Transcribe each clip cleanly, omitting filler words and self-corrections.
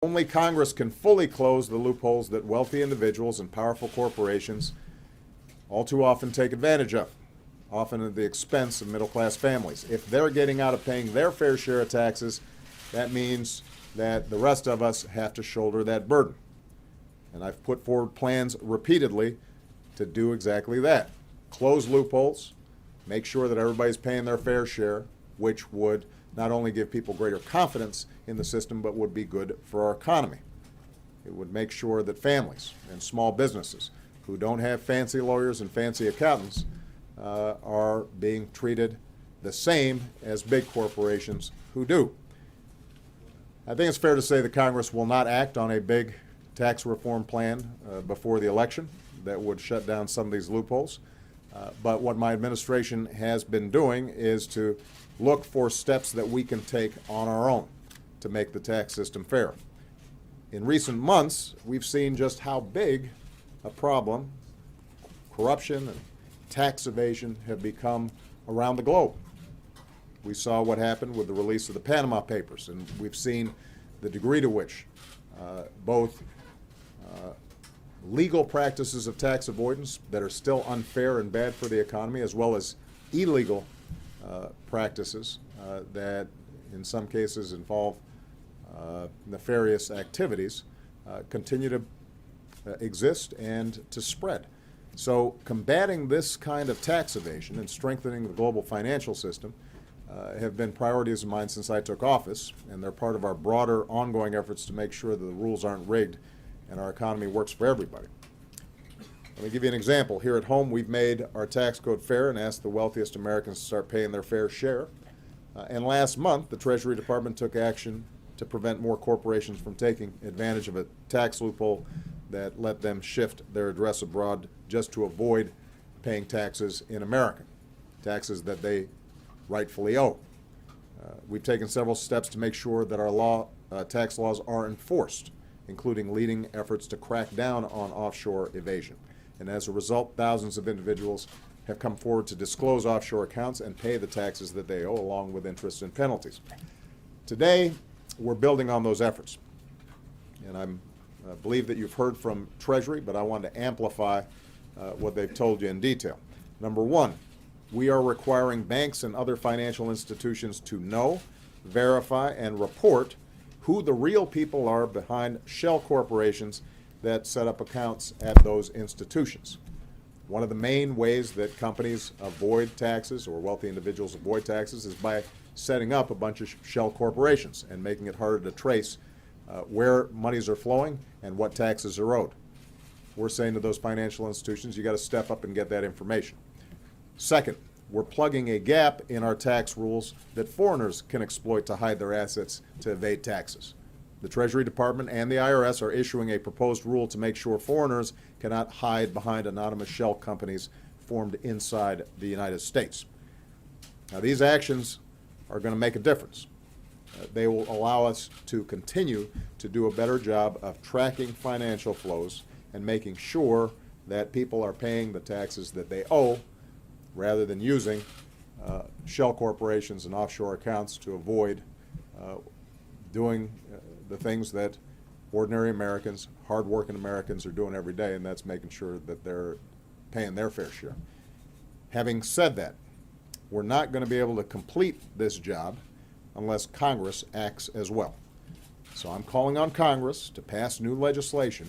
Only Congress can fully close the loopholes that wealthy individuals and powerful corporations all too often take advantage of, often at the expense of middle-class families. If they're getting out of paying their fair share of taxes, that means that the rest of us have to shoulder that burden. And I've put forward plans repeatedly to do exactly that. Close loopholes, make sure that everybody's paying their fair share, which would not only give people greater confidence in the system, but would be good for our economy. It would make sure that families and small businesses who don't have fancy lawyers and fancy accountants are being treated the same as big corporations who do. I think it's fair to say that Congress will not act on a big tax reform plan before the election that would shut down some of these loopholes. But what my administration has been doing is to look for steps that we can take on our own to make the tax system fair. In recent months, we've seen just how big a problem corruption and tax evasion have become around the globe. We saw what happened with the release of the Panama Papers, and we've seen the degree to which both legal practices of tax avoidance that are still unfair and bad for the economy, as well as illegal practices that in some cases involve nefarious activities continue to exist and to spread. So combating this kind of tax evasion and strengthening the global financial system have been priorities of mine since I took office, and they're part of our broader ongoing efforts to make sure that the rules aren't rigged and our economy works for everybody. Let me give you an example. Here at home, we've made our tax code fair and asked the wealthiest Americans to start paying their fair share. And last month, the Treasury Department took action to prevent more corporations from taking advantage of a tax loophole that let them shift their address abroad just to avoid paying taxes in America, taxes that they rightfully owe. We've taken several steps to make sure that our tax laws are enforced, including leading efforts to crack down on offshore evasion. And as a result, thousands of individuals have come forward to disclose offshore accounts and pay the taxes that they owe, along with interest and penalties. Today, we're building on those efforts. And I believe that you've heard from Treasury, but I want to amplify what they've told you in detail. Number one, we are requiring banks and other financial institutions to know, verify, and report who the real people are behind shell corporations that set up accounts at those institutions. One of the main ways that companies avoid taxes, or wealthy individuals avoid taxes, is by setting up a bunch of shell corporations and making it harder to trace where monies are flowing and what taxes are owed. We're saying to those financial institutions, you got to step up and get that information. Second, we're plugging a gap in our tax rules that foreigners can exploit to hide their assets to evade taxes. The Treasury Department and the IRS are issuing a proposed rule to make sure foreigners cannot hide behind anonymous shell companies formed inside the United States. Now, these actions are going to make a difference. They will allow us to continue to do a better job of tracking financial flows and making sure that people are paying the taxes that they owe, rather than using shell corporations and offshore accounts to avoid doing the things that ordinary Americans, hardworking Americans are doing every day, and that's making sure that they're paying their fair share. Having said that, we're not going to be able to complete this job unless Congress acts as well. So I'm calling on Congress to pass new legislation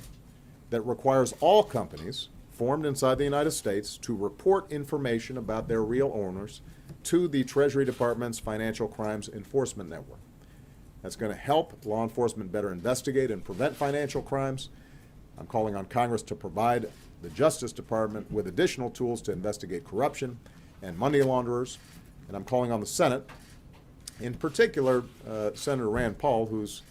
that requires all companies formed inside the United States to report information about their real owners to the Treasury Department's Financial Crimes Enforcement Network. That's going to help law enforcement better investigate and prevent financial crimes. I'm calling on Congress to provide the Justice Department with additional tools to investigate corruption and money launderers. And I'm calling on the Senate, in particular Senator Rand Paul, who's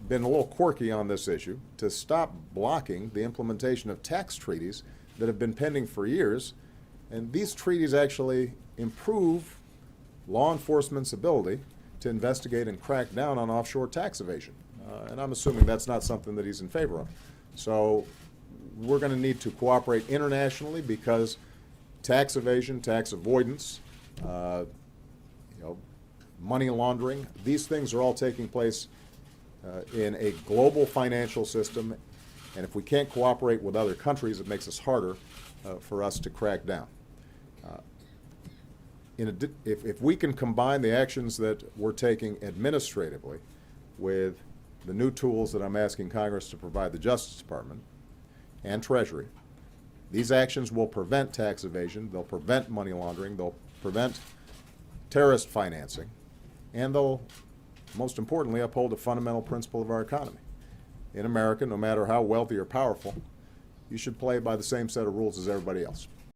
been a little quirky on this issue, to stop blocking the implementation of tax treaties that have been pending for years. And these treaties actually improve law enforcement's ability to investigate and crack down on offshore tax evasion. And I'm assuming that's not something that he's in favor of. So we're going to need to cooperate internationally, because tax evasion, tax avoidance, money laundering, these things are all taking place in a global financial system, and if we can't cooperate with other countries, it makes it harder for us to crack down. If we can combine the actions that we're taking administratively with the new tools that I'm asking Congress to provide the Justice Department and Treasury, these actions will prevent tax evasion, they'll prevent money laundering, they'll prevent terrorist financing, and they'll, most importantly, uphold a fundamental principle of our economy. In America, no matter how wealthy or powerful, you should play by the same set of rules as everybody else.